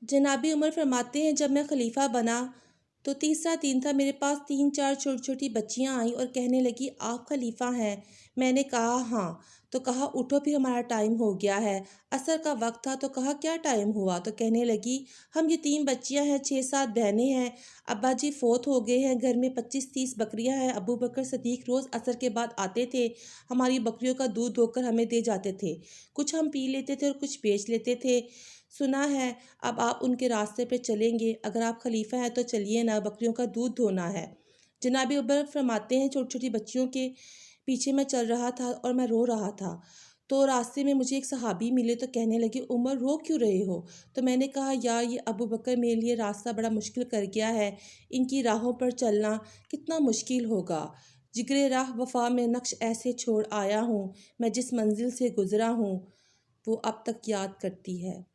जनाबी उमर फरमाते हैं, जब मैं खलीफा बना तो तीसरा दिन था। मेरे पास 3-4 छोटी-छोटी बच्चियां आईं और कहने लगी, आप खलीफा हैं? मैंने कहा हाँ। तो कहा उठो, फिर हमारा टाइम हो गया है। असर का वक्त था तो कहा क्या टाइम हुआ? तो कहने लगी, हम यतीम बच्चियां हैं, 6-7 बहनें हैं, अब्बा जी फोत हो गए हैं, घर में 25-30 बकरियां हैं। अबू बकर सदीक रोज़ असर के बाद आते थे, हमारी बकरियों का दूध धोकर हमें दे जाते थे। कुछ हम पी लेते थे और कुछ बेच लेते थे। सुना है अब आप उनके रास्ते पे चलेंगे, अगर आप खलीफा हैं तो चलिए ना, बकरियों का दूध धोना है। जनाबी उमर फरमाते हैं, छोटी छोटी बच्चियों के पीछे मैं चल रहा था और मैं रो रहा था। तो रास्ते में मुझे एक सहाबी मिले तो कहने लगे, उमर रो क्यों रहे हो? तो मैंने कहा, यार ये अबू बकर मेरे लिए रास्ता बड़ा मुश्किल कर गया है, इनकी राहों पर चलना कितना मुश्किल होगा। जिगरे राह वफा में नक्श ऐसे छोड़ आया हूँ, मैं जिस मंजिल से गुजरा हूँ वो अब तक याद करती है।